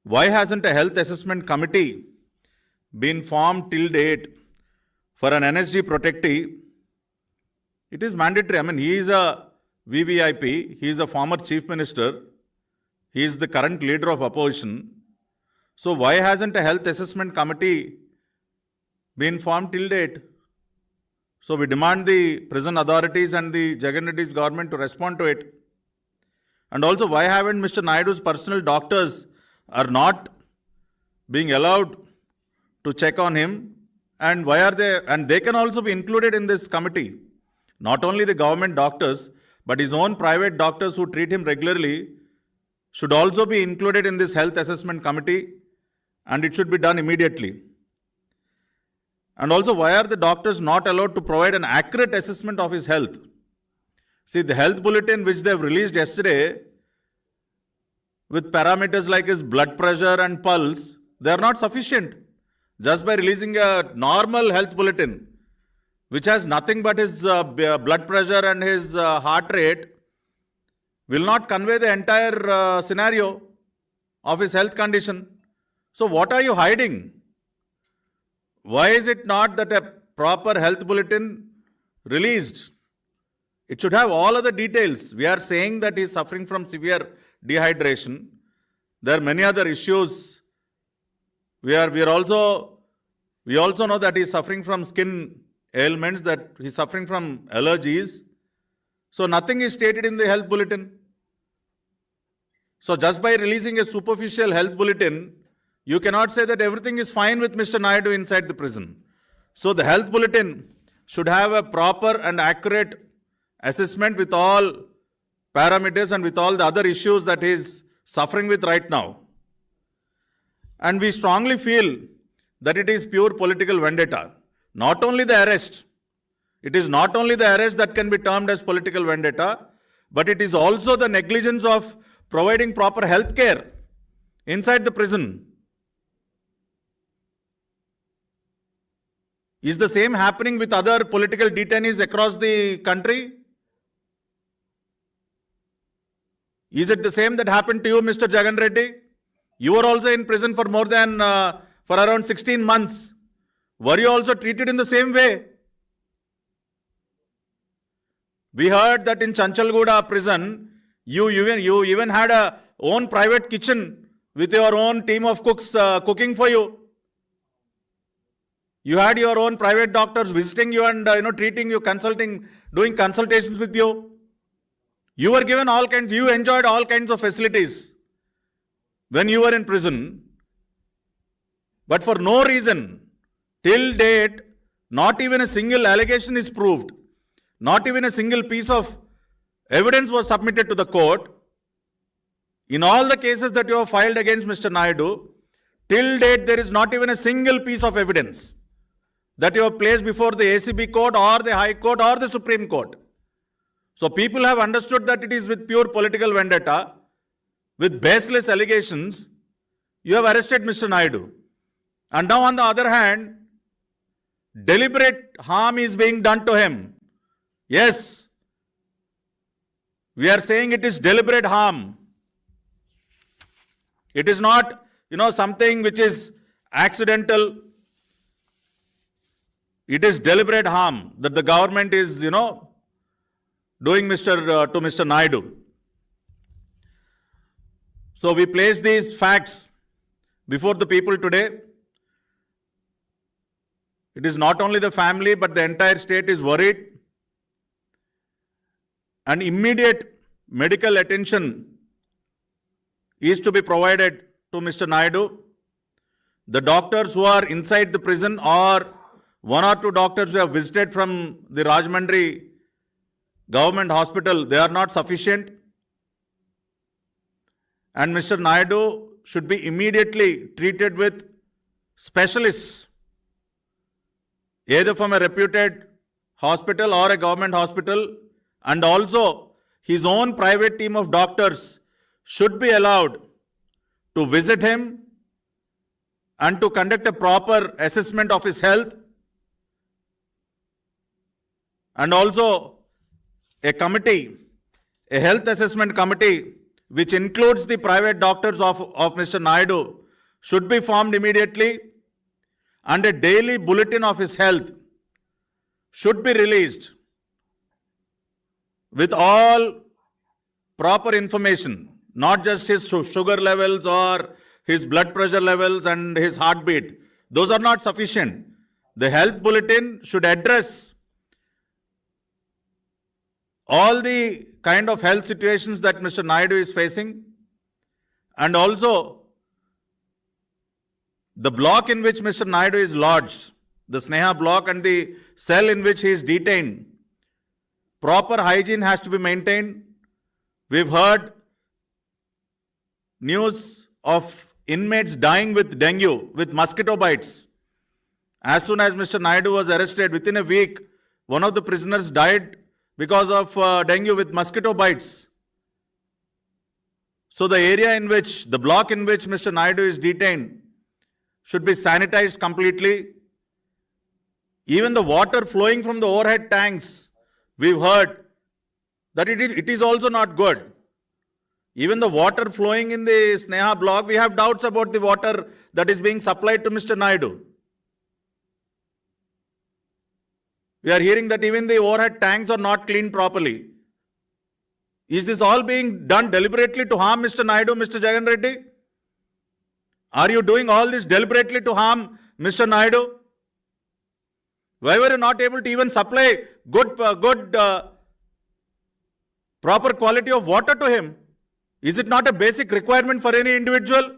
Why hasn't a health assessment committee been formed till date for an NSG protectee? It is mandatory. I mean, he is a VVIP, he is a former chief minister, he is the current leader of opposition. So why hasn't a health assessment committee been formed till date? So we demand the prison authorities and the Jagan Reddy's government to respond to it. And also, why haven't Mr. Naidu's personal doctors are not being allowed to check on him? And why are they? And they can also be included in this committee. Not only the government doctors, but his own private doctors who treat him regularly should also be included in this health assessment committee, and it should be done immediately. And also, why are the doctors not allowed to provide an accurate assessment of his health? See, the health bulletin which they have released yesterday with parameters like his blood pressure and pulse, they are not sufficient. Just by releasing a normal health bulletin, which has nothing but his blood pressure and his heart rate, will not convey the entire scenario of his health condition. So what are you hiding? Why is it not that a proper health bulletin released? It should have all of the details. We are saying that he is suffering from severe dehydration. There are many other issues. We also know that he is suffering from skin ailments, that he is suffering from allergies. So nothing is stated in the health bulletin. So just by releasing a superficial health bulletin, you cannot say that everything is fine with Mr. Naidu inside the prison. So the health bulletin should have a proper and accurate assessment with all parameters and with all the other issues that he is suffering with right now. And we strongly feel that it is pure political vendetta. Not only the arrest, it is not only the arrest that can be termed as political vendetta, but it is also the negligence of providing proper health care inside the prison. Is the same happening with other political detainees across the country? Is it the same that happened to you, Mr. Jagan Reddy? You were also in prison for for around 16 months. Were you also treated in the same way? We heard that in Chanchalguda prison, you even had a own private kitchen with your own team of cooks cooking for you. You had your own private doctors visiting you and treating you, consulting, doing consultations with you. You were given all kinds, you enjoyed all kinds of facilities when you were in prison. But for no reason, till date, not even a single allegation is proved. Not even a single piece of evidence was submitted to the court. In all the cases that you have filed against Mr. Naidu, till date there is not even a single piece of evidence that you have placed before the ACB court or the High Court or the Supreme Court. So people have understood that it is with pure political vendetta, with baseless allegations, you have arrested Mr. Naidu. And now on the other hand, deliberate harm is being done to him. Yes, we are saying it is deliberate harm. It is not, something which is accidental. It is deliberate harm that the government is, doing to Mr. Naidu. So we place these facts before the people today. It is not only the family, but the entire state is worried. And immediate medical attention is to be provided to Mr. Naidu. The doctors who are inside the prison or one or two doctors who have visited from the Rajahmundry government hospital, they are not sufficient. And Mr. Naidu should be immediately treated with specialists, either from a reputed hospital or a government hospital, and also his own private team of doctors should be allowed to visit him and to conduct a proper assessment of his health. And also a committee, a health assessment committee which includes the private doctors of Mr. Naidu, should be formed immediately, and a daily bulletin of his health should be released with all proper information, not just his sugar levels or his blood pressure levels and his heartbeat. Those are not sufficient. The health bulletin should address all the kind of health situations that Mr. Naidu is facing, and also the block in which Mr. Naidu is lodged, the Sneha block and the cell in which he is detained. Proper hygiene has to be maintained. We've heard news of inmates dying with dengue, with mosquito bites. As soon as Mr. Naidu was arrested, within a week, one of the prisoners died because of dengue with mosquito bites. So the area in which, the block in which Mr. Naidu is detained should be sanitized completely. Even the water flowing from the overhead tanks, we've heard that it is also not good. Even the water flowing in the Sneha block, we have doubts about the water that is being supplied to Mr. Naidu. We are hearing that even the overhead tanks are not cleaned properly. Is this all being done deliberately to harm Mr. Naidu, Mr. Jagan Reddy? Are you doing all this deliberately to harm Mr. Naidu? Why were you not able to even supply good, proper quality of water to him? Is it not a basic requirement for any individual?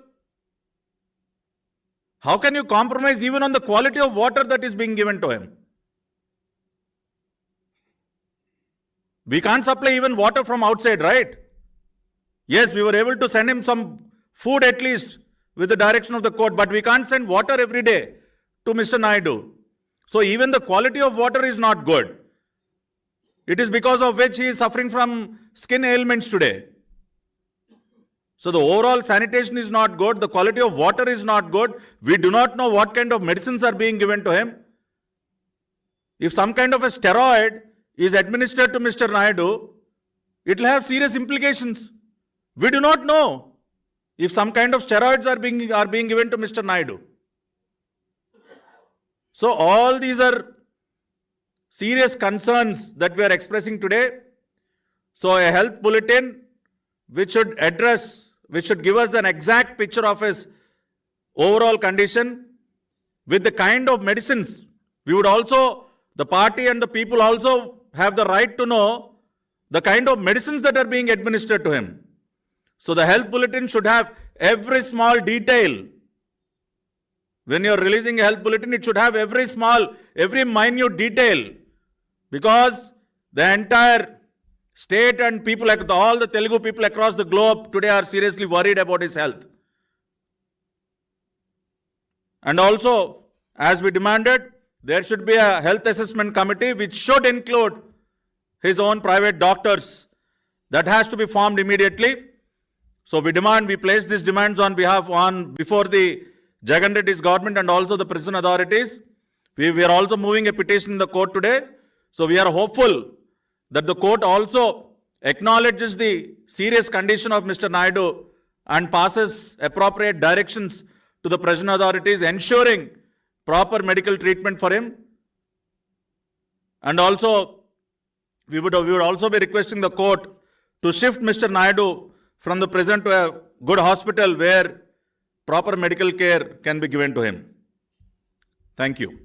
How can you compromise even on the quality of water that is being given to him? We can't supply even water from outside, right? Yes, we were able to send him some food at least with the direction of the court, but we can't send water every day to Mr. Naidu. So even the quality of water is not good. It is because of which he is suffering from skin ailments today. So the overall sanitation is not good. The quality of water is not good. We do not know what kind of medicines are being given to him. If some kind of a steroid is administered to Mr. Naidu, it will have serious implications. We do not know if some kind of steroids are being given to Mr. Naidu. So all these are serious concerns that we are expressing today. So a health bulletin which should give us an exact picture of his overall condition with the kind of medicines. We would also, the party and the people also have the right to know the kind of medicines that are being administered to him. So the health bulletin should have every small detail. When you are releasing a health bulletin, it should have every minute detail, because the entire state and people, all the Telugu people across the globe today are seriously worried about his health. And also, as we demanded, there should be a health assessment committee which should include his own private doctors. That has to be formed immediately. So we place these demands before the Jagan Reddy's government and also the prison authorities. We are also moving a petition in the court today. So we are hopeful that the court also acknowledges the serious condition of Mr. Naidu and passes appropriate directions to the prison authorities, ensuring proper medical treatment for him. And also, we would also be requesting the court to shift Mr. Naidu from the prison to a good hospital where proper medical care can be given to him. Thank you.